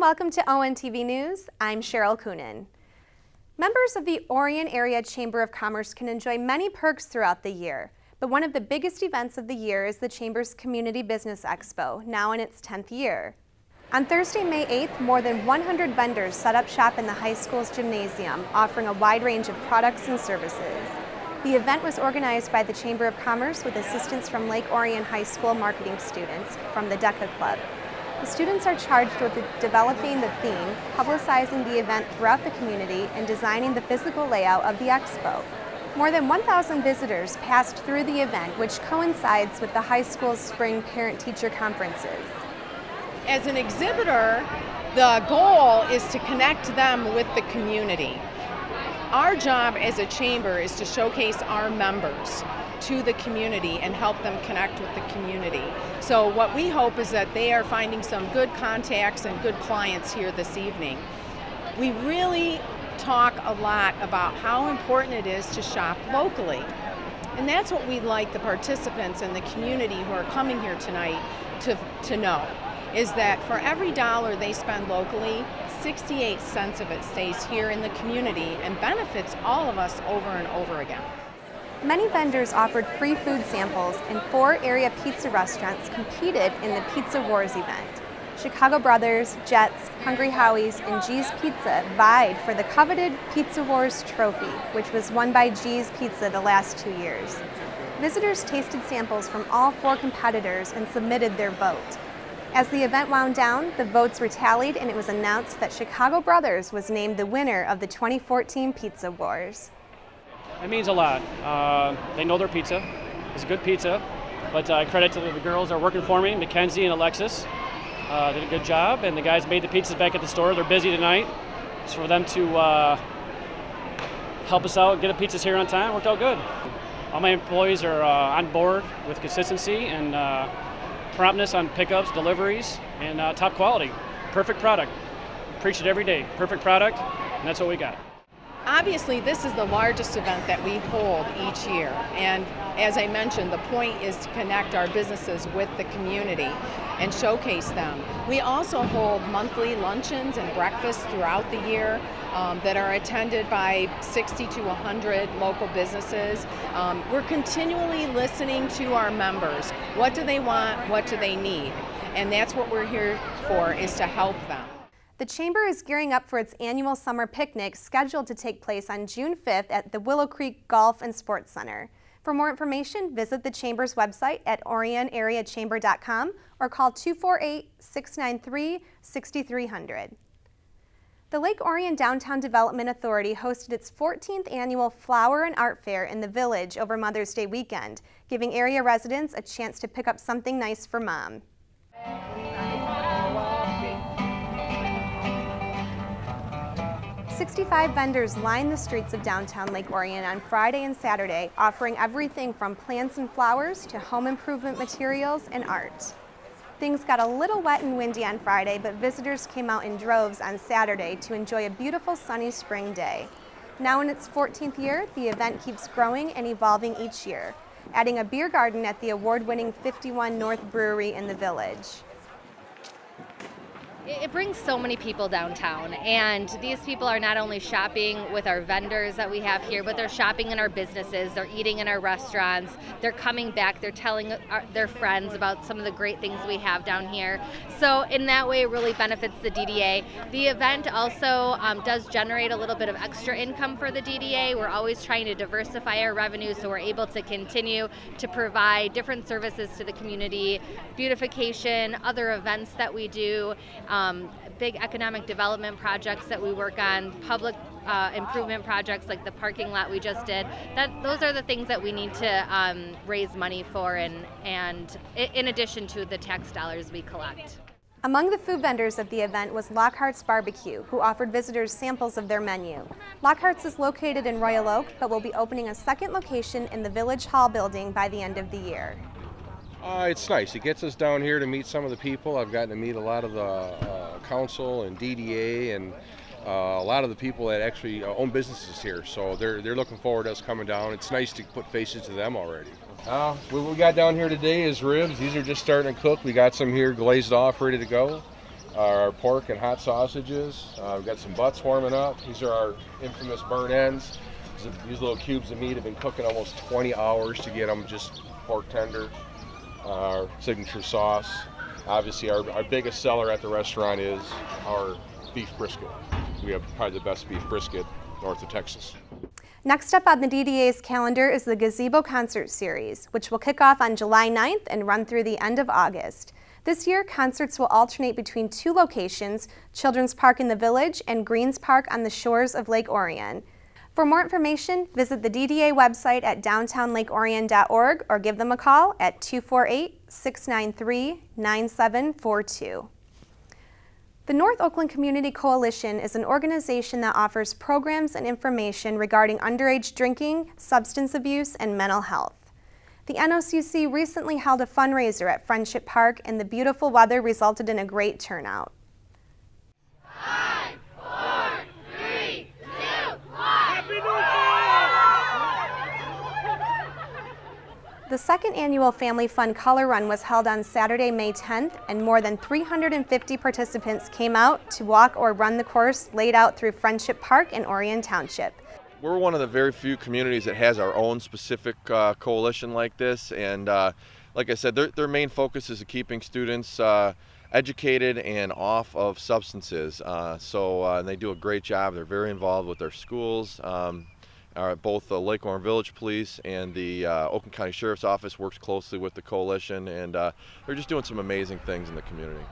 Welcome to ONTV News. I'm Sheryl Coonan. Members of the Orion Area Chamber of Commerce can enjoy many perks throughout the year, but one of the biggest events of the year is the Chamber's Community Business Expo, now in its 10th year. On Thursday, May 8th, more than 100 vendors set up shop in the high school's gymnasium, offering a wide range of products and services. The event was organized by the Chamber of Commerce with assistance from Lake Orion High School marketing students from the DECA Club. The students are charged with developing the theme, publicizing the event throughout the community, and designing the physical layout of the expo. More than 1,000 visitors passed through the event, which coincides with the high school's spring parent-teacher conferences. As an exhibitor, the goal is to connect them with the community. Our job as a chamber is to showcase our members to the community and help them connect with the community. So what we hope is that they are finding some good contacts and good clients here this evening. We really talk a lot about how important it is to shop locally. And that's what we'd like the participants and the community who are coming here tonight to know, is that for every dollar they spend locally, 68 cents of it stays here in the community and benefits all of us over and over again. Many vendors offered free food samples, and 4 area pizza restaurants competed in the Pizza Wars event. Chicago Brothers, Jets, Hungry Howie's, and G's Pizza vied for the coveted Pizza Wars trophy, which was won by G's Pizza the last 2 years. Visitors tasted samples from all 4 competitors and submitted their vote. As the event wound down, the votes were tallied, and it was announced that Chicago Brothers was named the winner of the 2014 Pizza Wars. It means a lot. They know their pizza. It's a good pizza, but credit to the girls that are working for me, Mackenzie and Alexis. Did a good job, and the guys made the pizzas back at the store. They're busy tonight. So for them to help us out, get the pizzas here on time, worked out good. All my employees are on board with consistency and promptness on pickups, deliveries, and top quality. Perfect product. Preach it every day. Perfect product, and that's what we got. Obviously, this is the largest event that we hold each year, and as I mentioned, the point is to connect our businesses with the community and showcase them. We also hold monthly luncheons and breakfasts throughout the year that are attended by 60 to 100 local businesses. We're continually listening to our members. What do they want? What do they need? And that's what we're here for, is to help them. The Chamber is gearing up for its annual summer picnic scheduled to take place on June 5th at the Willow Creek Golf and Sports Center. For more information, visit the Chamber's website at orionareachamber.com or call 248-693-6300. The Lake Orion Downtown Development Authority hosted its 14th annual Flower and Art Fair in the Village over Mother's Day weekend, giving area residents a chance to pick up something nice for Mom. 65 vendors lined the streets of downtown Lake Orion on Friday and Saturday, offering everything from plants and flowers to home improvement materials and art. Things got a little wet and windy on Friday, but visitors came out in droves on Saturday to enjoy a beautiful sunny spring day. Now in its 14th year, the event keeps growing and evolving each year, adding a beer garden at the award-winning 51 North Brewery in the Village. It brings so many people downtown, and these people are not only shopping with our vendors that we have here, but they're shopping in our businesses, they're eating in our restaurants, they're coming back, they're telling their friends about some of the great things we have down here. So in that way, it really benefits the DDA. The event also does generate a little bit of extra income for the DDA. We're always trying to diversify our revenue so we're able to continue to provide different services to the community, beautification, other events that we do, big economic development projects that we work on, public improvement projects like the parking lot we just did. Those are the things that we need to raise money for, and in addition to the tax dollars we collect. Among the food vendors at the event was Lockhart's Barbecue, who offered visitors samples of their menu. Lockhart's is located in Royal Oak, but will be opening a second location in the Village Hall building by the end of the year. It's nice. It gets us down here to meet some of the people. I've gotten to meet a lot of the council and DDA and a lot of the people that actually own businesses here. So they're looking forward to us coming down. It's nice to put faces to them already. What we got down here today is ribs. These are just starting to cook. We got some here glazed off, ready to go. our pork and hot sausages. We've got some butts warming up. These are our infamous burn ends. These little cubes of meat have been cooking almost 20 hours to get them just pork tender. Our signature sauce. Obviously, our biggest seller at the restaurant is our beef brisket. We have probably the best beef brisket north of Texas. Next up on the DDA's calendar is the Gazebo Concert Series, which will kick off on July 9th and run through the end of August. This year, concerts will alternate between two locations, Children's Park in the Village and Greens Park on the shores of Lake Orion. For more information, visit the DDA website at downtownlakeorion.org or give them a call at 248-693-9742. The North Oakland Community Coalition is an organization that offers programs and information regarding underage drinking, substance abuse, and mental health. The NOCC recently held a fundraiser at Friendship Park, and the beautiful weather resulted in a great turnout. 5, 4, 3, 2, 1. The second annual Family Fun Color Run was held on Saturday, May 10th, and more than 350 participants came out to walk or run the course laid out through Friendship Park in Orion Township. We're one of the very few communities that has our own specific coalition like this, and like I said, their main focus is keeping students educated and off of substances. So they do a great job. They're very involved with their schools. Both the Lake Orion Village Police and the Oakland County Sheriff's Office works closely with the coalition, and they're just doing some amazing things in the community.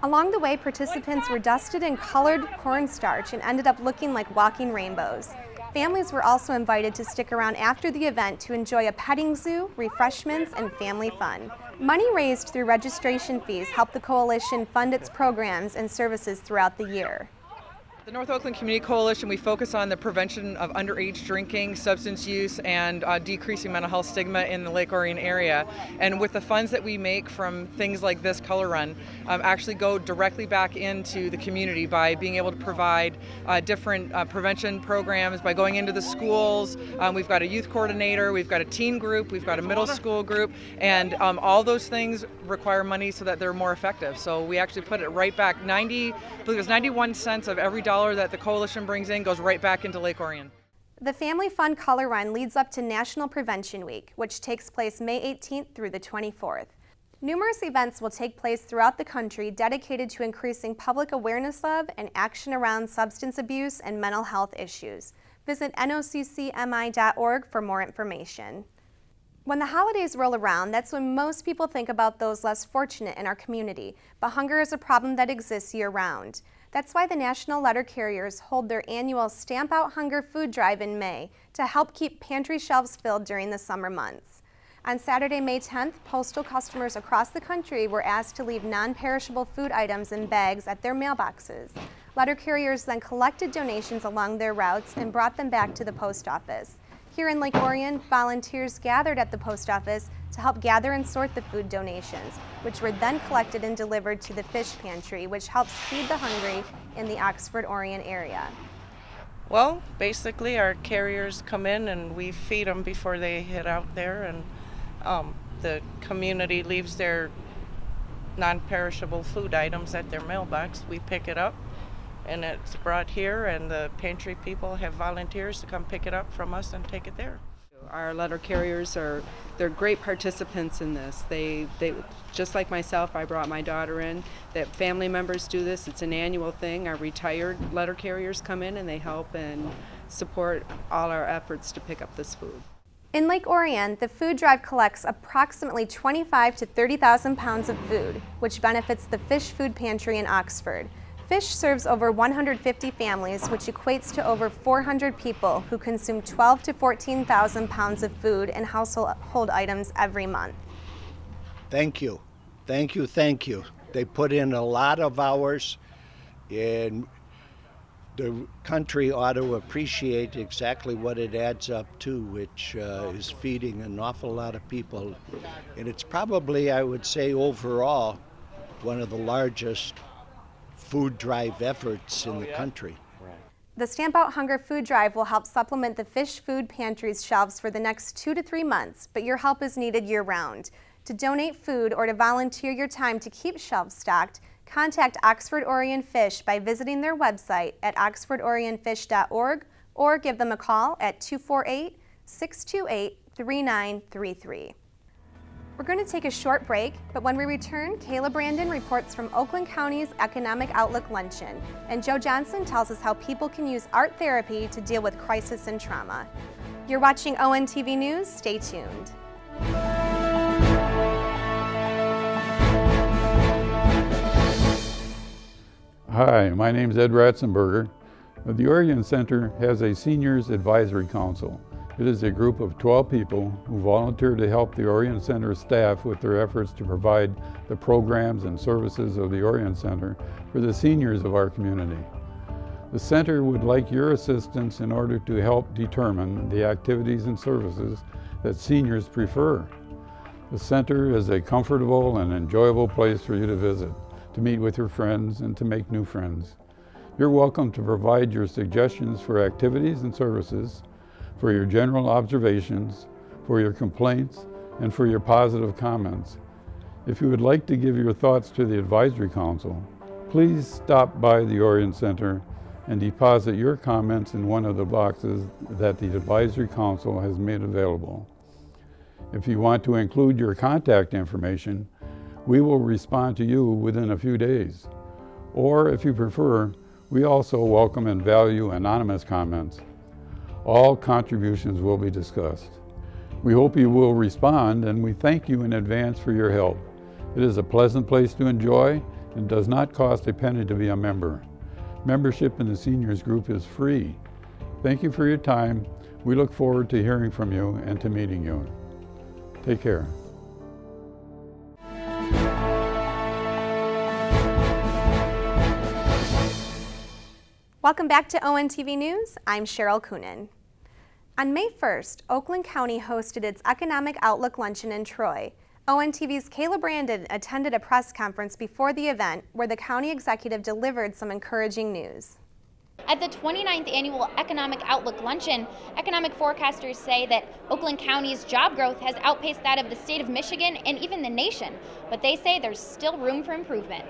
Along the way, participants were dusted in colored cornstarch and ended up looking like walking rainbows. Families were also invited to stick around after the event to enjoy a petting zoo, refreshments, and family fun. Money raised through registration fees helped the coalition fund its programs and services throughout the year. The North Oakland Community Coalition, we focus on the prevention of underage drinking, substance use, and decreasing mental health stigma in the Lake Orion area. And with the funds that we make from things like this color run, actually go directly back into the community by being able to provide different prevention programs, by going into the schools. We've got a youth coordinator, we've got a teen group, we've got a middle school group, and all those things require money so that they're more effective. So we actually put it right back. I believe it was 91 cents of every dollar that the coalition brings in goes right back into Lake Orion. The Family Fun Color Run leads up to National Prevention Week, which takes place May 18th through the 24th. Numerous events will take place throughout the country dedicated to increasing public awareness of and action around substance abuse and mental health issues. Visit noccmi.org for more information. When the holidays roll around, that's when most people think about those less fortunate in our community, but hunger is a problem that exists year-round. That's why the National Letter Carriers hold their annual Stamp Out Hunger food drive in May to help keep pantry shelves filled during the summer months. On Saturday, May 10th, postal customers across the country were asked to leave non-perishable food items in bags at their mailboxes. Letter carriers then collected donations along their routes and brought them back to the post office. Here in Lake Orion, volunteers gathered at the post office to help gather and sort the food donations, which were then collected and delivered to the fish pantry, which helps feed the hungry in the Oxford-Orion area. Well, basically our carriers come in and we feed them before they head out there, and the community leaves their non-perishable food items at their mailbox. We pick it up and it's brought here, and the pantry people have volunteers to come pick it up from us and take it there. Our letter carriers they're great participants in this. They just like myself, I brought my daughter in. That family members do this. It's an annual thing. Our retired letter carriers come in and they help and support all our efforts to pick up this food. In Lake Orion, the food drive collects approximately 25 to 30,000 pounds of food, which benefits the Fish Food Pantry in Oxford. Fish serves over 150 families, which equates to over 400 people who consume 12 to 14,000 pounds of food and household items every month. Thank you. Thank you, thank you. They put in a lot of hours, and the country ought to appreciate exactly what it adds up to, which is feeding an awful lot of people. And it's probably, I would say, overall, one of the largest food drive efforts in the country. The Stamp Out Hunger food drive will help supplement the Fish Food Pantry's shelves for the next 2 to 3 months, but your help is needed year-round. To donate food or to volunteer your time to keep shelves stocked, contact Oxford Orion Fish by visiting their website at oxfordorionfish.org or give them a call at 248-628-3933. We're going to take a short break, but when we return, Kayla Brandon reports from Oakland County's Economic Outlook Luncheon, and Joe Johnson tells us how people can use art therapy to deal with crisis and trauma. You're watching ONTV News. Stay tuned. Hi, my name is Ed Ratzenberger. The Orion Center has a Seniors Advisory Council. It is a group of 12 people who volunteer to help the Orion Center staff with their efforts to provide the programs and services of the Orion Center for the seniors of our community. The center would like your assistance in order to help determine the activities and services that seniors prefer. The center is a comfortable and enjoyable place for you to visit, to meet with your friends, and to make new friends. You're welcome to provide your suggestions for activities and services, for your general observations, for your complaints, and for your positive comments. If you would like to give your thoughts to the Advisory Council, please stop by the Orion Center and deposit your comments in one of the boxes that the Advisory Council has made available. If you want to include your contact information, we will respond to you within a few days. Or if you prefer, we also welcome and value anonymous comments. All contributions will be discussed. We hope you will respond, and we thank you in advance for your help. It is a pleasant place to enjoy and does not cost a penny to be a member. Membership in the seniors group is free. Thank you for your time. We look forward to hearing from you and to meeting you. Take care. Welcome back to ONTV News. I'm Sheryl Coonan. On May 1st, Oakland County hosted its Economic Outlook Luncheon in Troy. ONTV's Kayla Brandon attended a press conference before the event where the county executive delivered some encouraging news. At the 29th Annual Economic Outlook Luncheon, economic forecasters say that Oakland County's job growth has outpaced that of the state of Michigan and even the nation, but they say there's still room for improvement.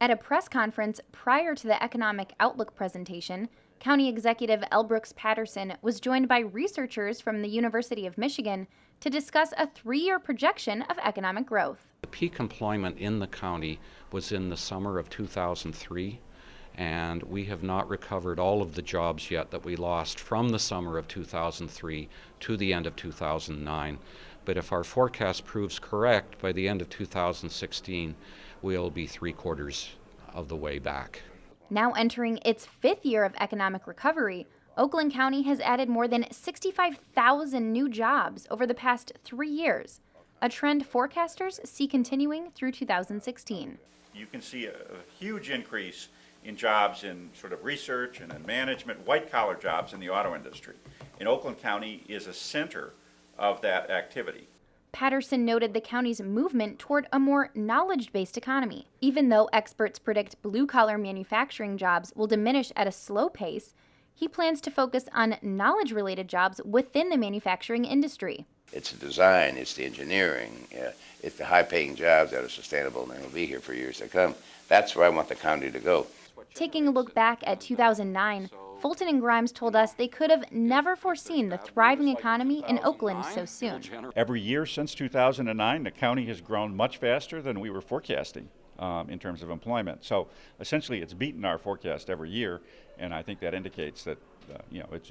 At a press conference prior to the Economic Outlook presentation, County Executive L. Brooks Patterson was joined by researchers from the University of Michigan to discuss a 3-year projection of economic growth. The peak employment in the county was in the summer of 2003, and we have not recovered all of the jobs yet that we lost from the summer of 2003 to the end of 2009. But if our forecast proves correct, by the end of 2016, we'll be 3/4 of the way back. Now entering its 5th year of economic recovery, Oakland County has added more than 65,000 new jobs over the past 3 years, a trend forecasters see continuing through 2016. You can see a huge increase in jobs in sort of research and in management, white-collar jobs in the auto industry. And Oakland County is a center of that activity. Patterson noted the county's movement toward a more knowledge-based economy. Even though experts predict blue-collar manufacturing jobs will diminish at a slow pace, he plans to focus on knowledge-related jobs within the manufacturing industry. It's the design, it's the engineering, it's the high-paying jobs that are sustainable and will be here for years to come. That's where I want the county to go. Taking a look back at 2009, Fulton and Grimes told us they could have never foreseen the thriving economy in Oakland so soon. Every year since 2009, the county has grown much faster than we were forecasting in terms of employment. So essentially it's beaten our forecast every year, and I think that indicates that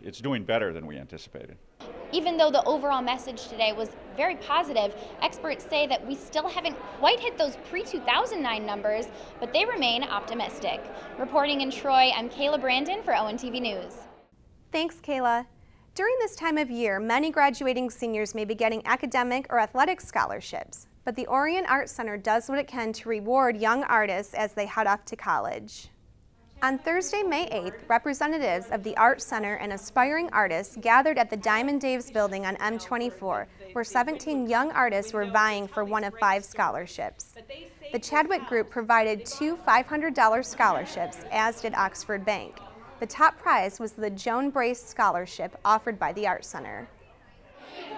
it's doing better than we anticipated. Even though the overall message today was very positive, experts say that we still haven't quite hit those pre-2009 numbers, but they remain optimistic. Reporting in Troy, I'm Kayla Brandon for ONTV News. Thanks, Kayla. During this time of year, many graduating seniors may be getting academic or athletic scholarships, but the Orion Art Center does what it can to reward young artists as they head off to college. On Thursday, May 8th, representatives of the Art Center and aspiring artists gathered at the Diamond Dave's building on M24, where 17 young artists were vying for one of 5 scholarships. The Chadwick Group provided 2 $500 scholarships, as did Oxford Bank. The top prize was the Joan Brace Scholarship offered by the Art Center.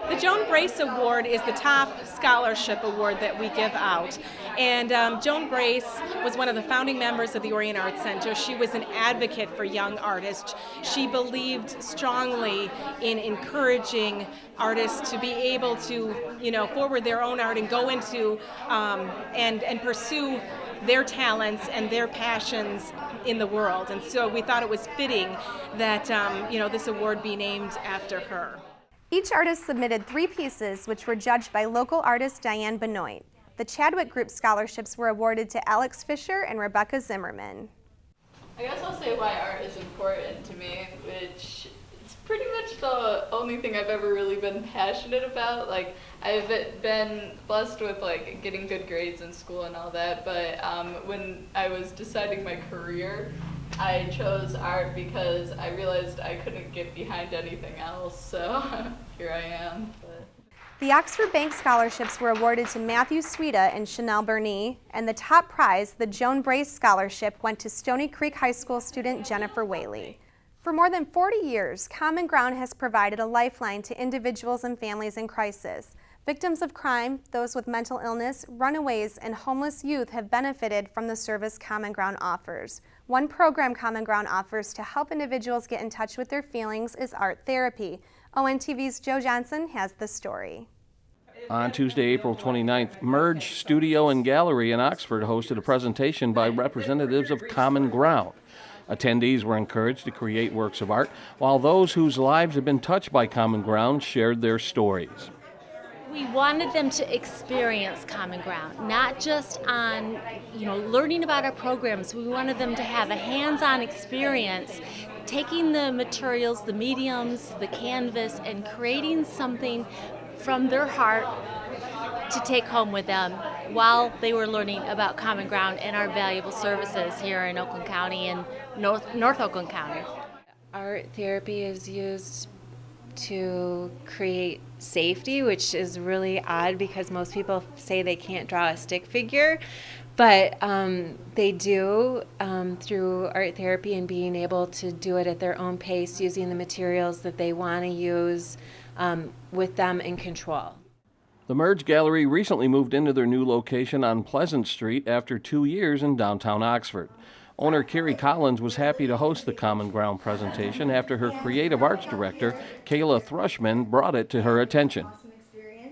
The Joan Brace Award is the top scholarship award that we give out. And Joan Brace was one of the founding members of the Orion Arts Center. She was an advocate for young artists. She believed strongly in encouraging artists to be able to, forward their own art and go into and pursue their talents and their passions in the world. And so we thought it was fitting that, this award be named after her. Each artist submitted 3 pieces, which were judged by local artist Diane Benoit. The Chadwick Group scholarships were awarded to Alex Fisher and Rebecca Zimmerman. I guess I'll say why art is important to me, which it's pretty much the only thing I've ever really been passionate about. Like, I've been blessed with getting good grades in school and all that, but when I was deciding my career, I chose art because I realized I couldn't get behind anything else, so here I am. The Oxford Bank scholarships were awarded to Matthew Sweeta and Chanel Berney, and the top prize, the Joan Brace Scholarship, went to Stony Creek High School student Jennifer Whaley. For more than 40 years, Common Ground has provided a lifeline to individuals and families in crisis. Victims of crime, those with mental illness, runaways, and homeless youth have benefited from the service Common Ground offers. One program Common Ground offers to help individuals get in touch with their feelings is art therapy. ONTV's Joe Johnson has the story. On Tuesday, April 29th, Merge Studio and Gallery in Oxford hosted a presentation by representatives of Common Ground. Attendees were encouraged to create works of art, while those whose lives have been touched by Common Ground shared their stories. We wanted them to experience Common Ground, not just on, learning about our programs. We wanted them to have a hands-on experience, taking the materials, the mediums, the canvas, and creating something from their heart to take home with them while they were learning about Common Ground and our valuable services here in Oakland County and North Oakland County. Art therapy is used to create safety, which is really odd because most people say they can't draw a stick figure, but they do through art therapy and being able to do it at their own pace using the materials that they want to use with them in control. The Merge Gallery recently moved into their new location on Pleasant Street after 2 years in downtown Oxford. Owner Carrie Collins was happy to host the Common Ground presentation after her creative arts director, Kayla Thrushman, brought it to her attention.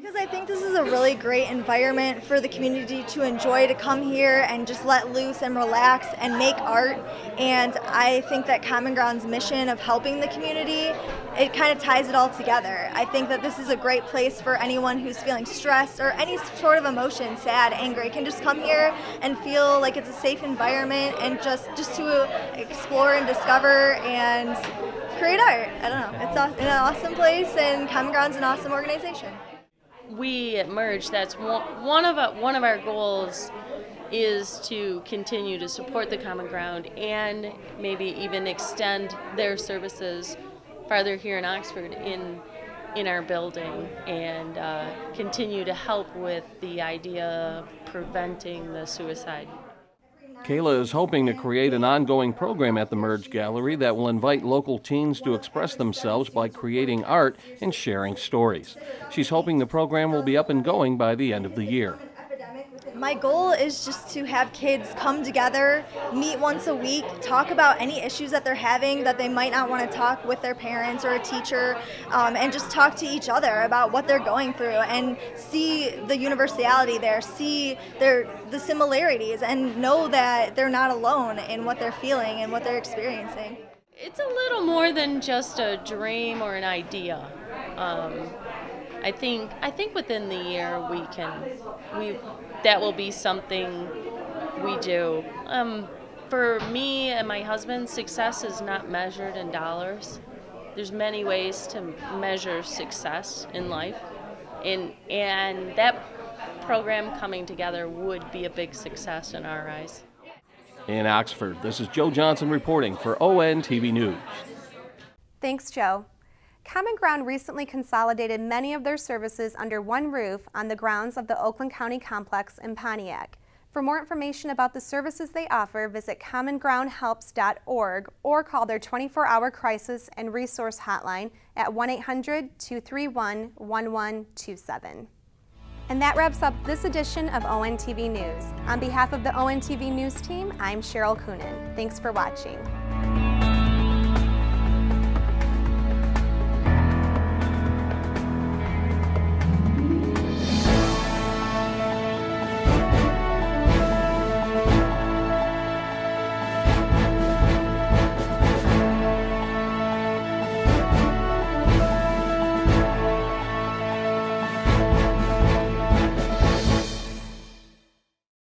Because I think this is a really great environment for the community to enjoy, to come here and just let loose and relax and make art. And I think that Common Ground's mission of helping the community, it kind of ties it all together. I think that this is a great place for anyone who's feeling stressed or any sort of emotion, sad, angry, can just come here and feel like it's a safe environment and just to explore and discover and create art. I don't know, it's an awesome place, and Common Ground's an awesome organization. We at Merge, that's one of our goals is to continue to support the Common Ground and maybe even extend their services farther here in Oxford in our building, and continue to help with the idea of preventing the suicide. Kayla is hoping to create an ongoing program at the Merge Gallery that will invite local teens to express themselves by creating art and sharing stories. She's hoping the program will be up and going by the end of the year. My goal is just to have kids come together, meet once a week, talk about any issues that they're having that they might not want to talk with their parents or a teacher, and just talk to each other about what they're going through and see the universality there, see the similarities, and know that they're not alone in what they're feeling and what they're experiencing. It's a little more than just a dream or an idea. I think within the year that will be something we do. For me and my husband, success is not measured in dollars. There's many ways to measure success in life, and that program coming together would be a big success in our eyes. In Oxford, this is Joe Johnson reporting for ONTV News. Thanks, Joe. Common Ground recently consolidated many of their services under one roof on the grounds of the Oakland County Complex in Pontiac. For more information about the services they offer, visit commongroundhelps.org or call their 24-hour crisis and resource hotline at 1-800-231-1127. And that wraps up this edition of ONTV News. On behalf of the ONTV News team, I'm Sheryl Coonan. Thanks for watching.